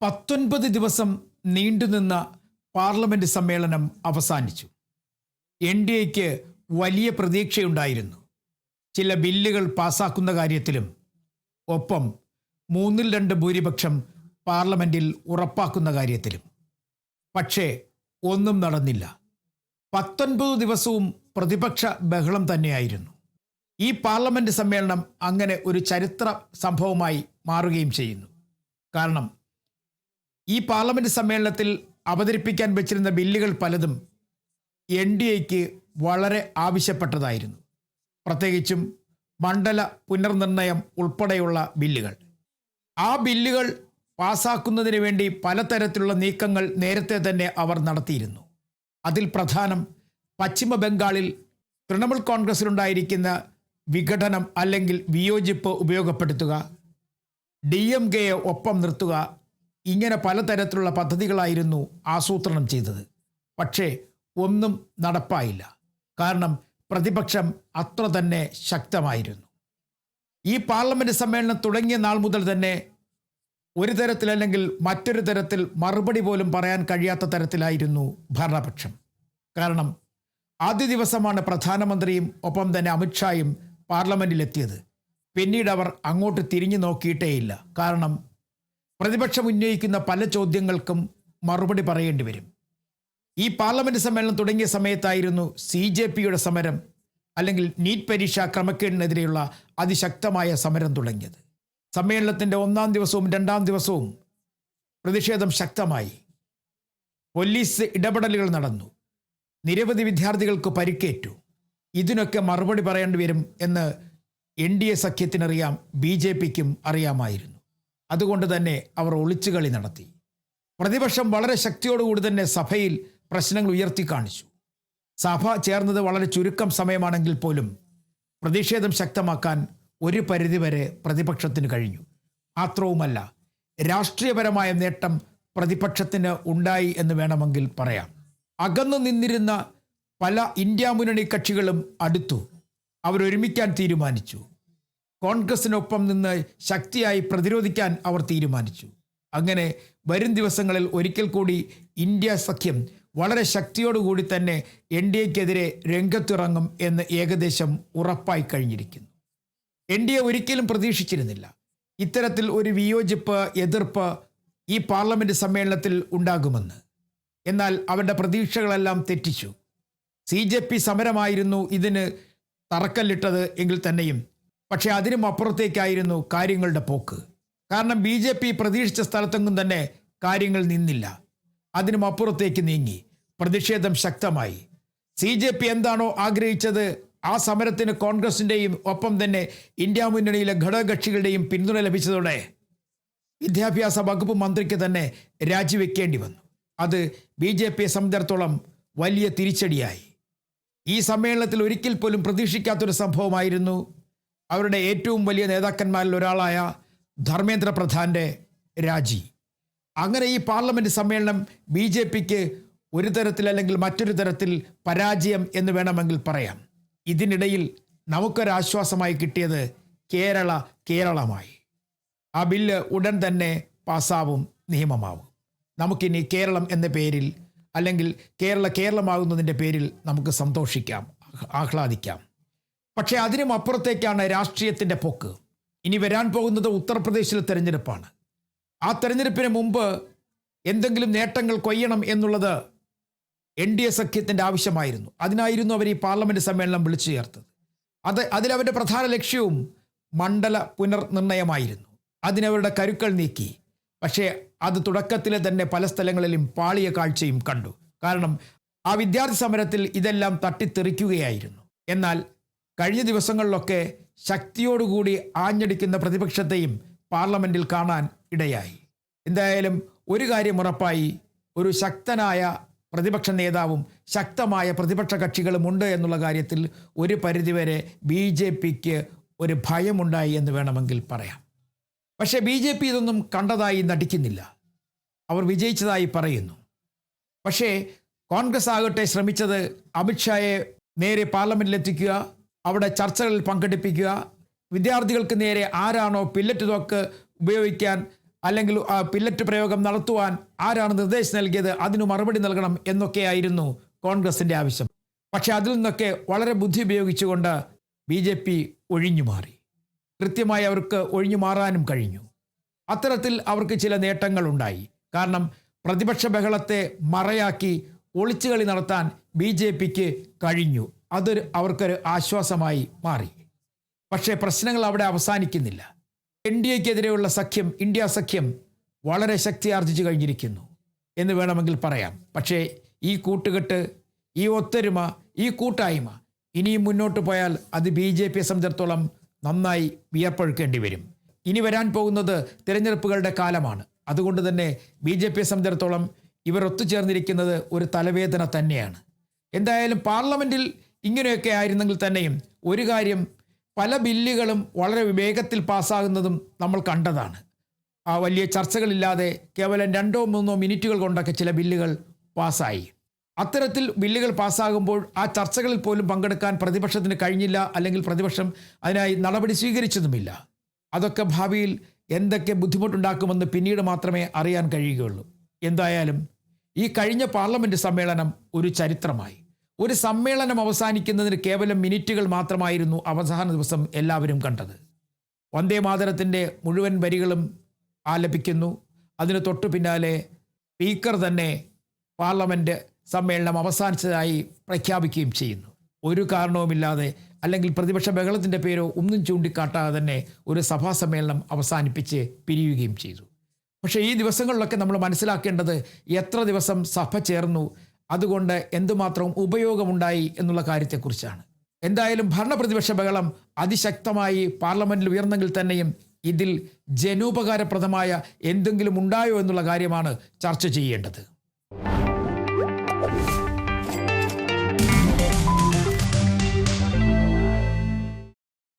19 ദിവസം നീണ്ടുനിന്ന പാർലമെന്റ് സമ്മേളനം അവസാനിച്ചു. NDAക്ക് വലിയ പ്രതീക്ഷയുണ്ടായിരുന്നു ചില ബില്ലുകൾ പാസാക്കുന്ന കാര്യത്തിലും, ഒപ്പം 2/3 ഭൂരിപക്ഷം പാർലമെന്റിൽ ഉറപ്പാക്കുന്ന കാര്യത്തിലും. പക്ഷേ ഒന്നും നടന്നില്ല. 19 ദിവസവും പ്രതിപക്ഷ ബഹളം തന്നെയായിരുന്നു. ഈ പാർലമെന്റ് സമ്മേളനം അങ്ങനെ ഒരു ചരിത്ര സംഭവമായി മാറുകയും ചെയ്യുന്നു. കാരണം ഈ പാർലമെന്റ് സമ്മേളനത്തിൽ അവതരിപ്പിക്കാൻ വെച്ചിരുന്ന ബില്ലുകൾ പലതും NDAക്ക് വളരെ ആവശ്യപ്പെട്ടതായിരുന്നു. പ്രത്യേകിച്ചും മണ്ഡല പുനർനിർണയം ഉൾപ്പെടെയുള്ള ബില്ലുകൾ. ആ ബില്ലുകൾ പാസാക്കുന്നതിന് വേണ്ടി പലതരത്തിലുള്ള നീക്കങ്ങൾ നേരത്തെ തന്നെ അവർ നടത്തിയിരുന്നു. അതിൽ പ്രധാനം പശ്ചിമ ബംഗാളിൽ തൃണമൂൽ കോൺഗ്രസിലുണ്ടായിരിക്കുന്ന വിഘടനം അല്ലെങ്കിൽ വിയോജിപ്പ് ഉപയോഗപ്പെടുത്തുക, DMKയെ ഒപ്പം നിർത്തുക, ഇങ്ങനെ പലതരത്തിലുള്ള പദ്ധതികളായിരുന്നു ആസൂത്രണം ചെയ്തത്. പക്ഷേ ഒന്നും നടപ്പായില്ല. കാരണം പ്രതിപക്ഷം അത്ര തന്നെ ശക്തമായിരുന്നു. ഈ പാർലമെന്റ് സമ്മേളനം തുടങ്ങിയ നാൾ മുതൽ തന്നെ ഒരു തരത്തിലല്ലെങ്കിൽ മറ്റൊരു തരത്തിൽ മറുപടി പോലും പറയാൻ കഴിയാത്ത തരത്തിലായിരുന്നു ഭരണപക്ഷം. കാരണം ആദ്യ ദിവസമാണ് പ്രധാനമന്ത്രിയും ഒപ്പം തന്നെ അമിത്ഷായും പാർലമെന്റിലെത്തിയത്. പിന്നീട് അവർ അങ്ങോട്ട് തിരിഞ്ഞു നോക്കിയിട്ടേയില്ല. കാരണം പ്രതിപക്ഷം ഉന്നയിക്കുന്ന പല ചോദ്യങ്ങൾക്കും മറുപടി പറയേണ്ടി വരും. ഈ പാർലമെന്റ് സമ്മേളനം തുടങ്ങിയ സമയത്തായിരുന്നു CJPയുടെ സമരം അല്ലെങ്കിൽ നീറ്റ് പരീക്ഷാ ക്രമക്കേടിനെതിരെയുള്ള അതിശക്തമായ സമരം തുടങ്ങിയത്. സമ്മേളനത്തിൻ്റെ 1-ാം ദിവസവും 2-ാം ദിവസവും പ്രതിഷേധം ശക്തമായി. പോലീസ് ഇടപെടലുകൾ നടന്നു. നിരവധി വിദ്യാർത്ഥികൾക്ക് പരിക്കേറ്റു. ഇതിനൊക്കെ മറുപടി പറയേണ്ടി വരും എന്ന് NDA സഖ്യത്തിനറിയാം, BJPക്കും അറിയാമായിരുന്നു. അതുകൊണ്ട് തന്നെ അവർ ഒളിച്ചുകളി നടത്തി. പ്രതിപക്ഷം വളരെ ശക്തിയോടുകൂടി തന്നെ സഭയിൽ പ്രശ്നങ്ങൾ ഉയർത്തി കാണിച്ചു. സഭ ചേർന്നത് വളരെ ചുരുക്കം സമയമാണെങ്കിൽ പോലും പ്രതിഷേധം ശക്തമാക്കാൻ ഒരു പരിധിവരെ പ്രതിപക്ഷത്തിന് കഴിഞ്ഞു. മാത്രവുമല്ല, രാഷ്ട്രീയപരമായ നേട്ടം പ്രതിപക്ഷത്തിന് ഉണ്ടായി എന്ന് വേണമെങ്കിൽ പറയാം. അകന്നു നിന്നിരുന്ന പല ഇന്ത്യ മുന്നണി കക്ഷികളും അടുത്തു. അവരൊരുമിക്കാൻ തീരുമാനിച്ചു. കോൺഗ്രസിനൊപ്പം നിന്ന് ശക്തിയായി പ്രതിരോധിക്കാൻ അവർ തീരുമാനിച്ചു. അങ്ങനെ വരും ദിവസങ്ങളിൽ ഒരിക്കൽ കൂടി ഇന്ത്യ സഖ്യം വളരെ ശക്തിയോടുകൂടി തന്നെ NDAക്കെതിരെ രംഗത്തിറങ്ങും എന്ന് ഏകദേശം ഉറപ്പായി കഴിഞ്ഞിരിക്കുന്നു. NDA ഒരിക്കലും പ്രതീക്ഷിച്ചിരുന്നില്ല ഇത്തരത്തിൽ ഒരു വിയോജിപ്പ്, എതിർപ്പ് ഈ പാർലമെന്റ് സമ്മേളനത്തിൽ ഉണ്ടാകുമെന്ന്. എന്നാൽ അവരുടെ പ്രതീക്ഷകളെല്ലാം തെറ്റിച്ചു. CJP സമരമായിരുന്നു ഇതിന് തറക്കല്ലിട്ടത് എങ്കിൽ തന്നെയും പക്ഷേ അതിനും അപ്പുറത്തേക്കായിരുന്നു കാര്യങ്ങളുടെ പോക്ക്. കാരണം BJP പ്രതീക്ഷിച്ച സ്ഥലത്തെങ്ങും തന്നെ കാര്യങ്ങൾ നിന്നില്ല. അതിനും അപ്പുറത്തേക്ക് നീങ്ങി. പ്രതിഷേധം ശക്തമായി. CJP എന്താണോ ആഗ്രഹിച്ചത് ആ സമരത്തിന് കോൺഗ്രസിൻ്റെയും ഒപ്പം തന്നെ ഇന്ത്യ മുന്നണിയിലെ ഘടകകക്ഷികളുടെയും പിന്തുണ ലഭിച്ചതോടെ വിദ്യാഭ്യാസ വകുപ്പ് മന്ത്രിക്ക് തന്നെ രാജിവെക്കേണ്ടി വന്നു. അത് BJPയെ സംബന്ധിച്ചിടത്തോളം വലിയ തിരിച്ചടിയായി. ഈ സമ്മേളനത്തിൽ ഒരിക്കൽ പോലും പ്രതീക്ഷിക്കാത്തൊരു സംഭവമായിരുന്നു അവരുടെ ഏറ്റവും വലിയ നേതാക്കന്മാരിൽ ഒരാളായ ധർമ്മേന്ദ്ര പ്രധാൻ്റെ രാജി. അങ്ങനെ ഈ പാർലമെന്റ് സമ്മേളനം BJPക്ക് ഒരു തരത്തിൽ അല്ലെങ്കിൽ മറ്റൊരു തരത്തിൽ പരാജയം എന്ന് വേണമെങ്കിൽ പറയാം. ഇതിനിടയിൽ നമുക്കൊരാശ്വാസമായി കിട്ടിയത് കേരളമായി. ആ ബില്ല് ഉടൻ തന്നെ പാസ്സാവും, നിയമമാവും. നമുക്കിനി കേരളം എന്ന പേരിൽ അല്ലെങ്കിൽ കേരളമാകുന്നതിൻ്റെ പേരിൽ നമുക്ക് സന്തോഷിക്കാം, ആഹ്ലാദിക്കാം. പക്ഷേ അതിനും അപ്പുറത്തേക്കാണ് രാഷ്ട്രീയത്തിൻ്റെ പോക്ക്. ഇനി വരാൻ പോകുന്നത് ഉത്തർപ്രദേശിലെ തെരഞ്ഞെടുപ്പാണ്. ആ തെരഞ്ഞെടുപ്പിന് മുമ്പ് എന്തെങ്കിലും നേട്ടങ്ങൾ കൊയ്യണം എന്നുള്ളത് NDA സഖ്യത്തിൻ്റെ ആവശ്യമായിരുന്നു. അതിനായിരുന്നു അവർ ഈ പാർലമെന്റ് സമ്മേളനം വിളിച്ചു ചേർത്തത്. അതിലവരുടെ പ്രധാന ലക്ഷ്യവും മണ്ഡല പുനർനിർണയമായിരുന്നു. അതിനവരുടെ കരുക്കൾ നീക്കി. പക്ഷേ അത് തുടക്കത്തിലെ തന്നെ പല സ്ഥലങ്ങളിലും പാളിയ കാഴ്ചയും കണ്ടു. കാരണം ആ വിദ്യാർത്ഥി സമരത്തിൽ ഇതെല്ലാം തട്ടിത്തെറിക്കുകയായിരുന്നു. എന്നാൽ കഴിഞ്ഞ ദിവസങ്ങളിലൊക്കെ ശക്തിയോടുകൂടി ആഞ്ഞടിക്കുന്ന പ്രതിപക്ഷത്തെയും പാർലമെന്റിൽ കാണാൻ ഇടയായി. എന്തായാലും ഒരു കാര്യം ഉറപ്പായി, ഒരു ശക്തനായ പ്രതിപക്ഷ നേതാവും ശക്തമായ പ്രതിപക്ഷ കക്ഷികളും ഉണ്ട് എന്നുള്ള കാര്യത്തിൽ ഒരു പരിധിവരെ BJPക്ക് ഒരു ഭയമുണ്ടായി എന്ന് വേണമെങ്കിൽ പറയാം. പക്ഷേ BJP ഇതൊന്നും കണ്ടതായി നടിക്കുന്നില്ല. അവർ വിജയിച്ചതായി പറയുന്നു. പക്ഷേ കോൺഗ്രസ് ആകട്ടെ ശ്രമിച്ചത് അമിത്ഷായെ നേരെ പാർലമെന്റിലെത്തിക്കുക, അവിടെ ചർച്ചകളിൽ പങ്കെടുപ്പിക്കുക, വിദ്യാർത്ഥികൾക്ക് നേരെ ആരാണോ പില്ലറ്റ് തോക്ക് ഉപയോഗിക്കാൻ അല്ലെങ്കിൽ പില്ലറ്റ് പ്രയോഗം നടത്തുവാൻ ആരാണ് നിർദ്ദേശം നൽകിയത്, അതിനു മറുപടി നൽകണം എന്നൊക്കെയായിരുന്നു കോൺഗ്രസിൻ്റെ ആവശ്യം. പക്ഷേ അതിൽ നിന്നൊക്കെ വളരെ ബുദ്ധി ഉപയോഗിച്ചുകൊണ്ട് BJP ഒഴിഞ്ഞു മാറി. കൃത്യമായി അവർക്ക് ഒഴിഞ്ഞു മാറാനും കഴിഞ്ഞു. അത്തരത്തിൽ അവർക്ക് ചില നേട്ടങ്ങളുണ്ടായി. കാരണം പ്രതിപക്ഷ ബഹളത്തെ മറയാക്കി ഒളിച്ചുകളി നടത്താൻ BJPക്ക് കഴിഞ്ഞു. അതൊരു അവർക്കൊരു ആശ്വാസമായി മാറി. പക്ഷേ പ്രശ്നങ്ങൾ അവിടെ അവസാനിക്കുന്നില്ല. NDAക്കെതിരെയുള്ള സഖ്യം, ഇന്ത്യ സഖ്യം വളരെ ശക്തിയാർജിച്ചു കഴിഞ്ഞിരിക്കുന്നു എന്ന് വേണമെങ്കിൽ പറയാം. പക്ഷേ ഈ കൂട്ടുകെട്ട്, ഈ ഒത്തൊരുമ, ഈ കൂട്ടായ്മ ഇനിയും മുന്നോട്ട് പോയാൽ അത് BJPയെ സംബന്ധിച്ചിടത്തോളം നന്നായി വിയർപ്പൊഴുക്കേണ്ടി വരും. ഇനി വരാൻ പോകുന്നത് തിരഞ്ഞെടുപ്പുകളുടെ കാലമാണ്. അതുകൊണ്ട് തന്നെ BJPയെ സംബന്ധിച്ചിടത്തോളം ഇവർ ഒത്തുചേർന്നിരിക്കുന്നത് ഒരു തലവേദന തന്നെയാണ്. എന്തായാലും പാർലമെൻറ്റിൽ ഇങ്ങനെയൊക്കെ ആയിരുന്നെങ്കിൽ തന്നെയും ഒരു കാര്യം, പല ബില്ലുകളും വളരെ വേഗത്തിൽ പാസ്സാകുന്നതും നമ്മൾ കണ്ടതാണ്. വലിയ ചർച്ചകളില്ലാതെ കേവലം 2-3 മിനിറ്റുകൾ കൊണ്ടൊക്കെ ചില ബില്ലുകൾ പാസ്സായി. അത്തരത്തിൽ ബില്ലുകൾ പാസ്സാകുമ്പോൾ ആ ചർച്ചകളിൽ പോലും പങ്കെടുക്കാൻ പ്രതിപക്ഷത്തിന് കഴിഞ്ഞില്ല, അല്ലെങ്കിൽ പ്രതിപക്ഷം അതിനായി നടപടി സ്വീകരിച്ചതുമില്ല. അതൊക്കെ ഭാവിയിൽ എന്തൊക്കെ ബുദ്ധിമുട്ടുണ്ടാക്കുമെന്ന് പിന്നീട് മാത്രമേ അറിയാൻ കഴിയുകയുള്ളൂ. എന്തായാലും ഈ കഴിഞ്ഞ പാർലമെൻറ്റ് സമ്മേളനം ഒരു ചരിത്രമായി. ഒരു സമ്മേളനം അവസാനിക്കുന്നതിന് കേവലം മിനിറ്റുകൾ മാത്രമായിരുന്നു അവസാന ദിവസം എല്ലാവരും കണ്ടത്. വന്ദേ മാതരത്തിൻ്റെ മുഴുവൻ വരികളും ആലപിക്കുന്നു. അതിന് തൊട്ടു പിന്നാലെ സ്പീക്കർ തന്നെ പാർലമെൻറ്റ് സമ്മേളനം അവസാനിച്ചതായി പ്രഖ്യാപിക്കുകയും ചെയ്യുന്നു. ഒരു കാരണവുമില്ലാതെ, അല്ലെങ്കിൽ പ്രതിപക്ഷ ബഹളത്തിൻ്റെ പേരോ ഒന്നും ചൂണ്ടിക്കാട്ടാതെ തന്നെ ഒരു സഭാ സമ്മേളനം അവസാനിപ്പിച്ച് പിരിയുകയും ചെയ്തു. പക്ഷേ ഈ ദിവസങ്ങളിലൊക്കെ നമ്മൾ മനസ്സിലാക്കേണ്ടത് എത്ര ദിവസം സഭ ചേർന്നു, അതുകൊണ്ട് എന്തുമാത്രം ഉപയോഗമുണ്ടായി എന്നുള്ള കാര്യത്തെക്കുറിച്ചാണ്. എന്തായാലും ഭരണപ്രതിപക്ഷ ബഹളം അതിശക്തമായി പാർലമെൻറ്റിൽ ഉയർന്നെങ്കിൽ തന്നെയും ഇതിൽ ജനോപകാരപ്രദമായ എന്തെങ്കിലും ഉണ്ടായോ എന്നുള്ള കാര്യമാണ് ചർച്ച ചെയ്യേണ്ടത്.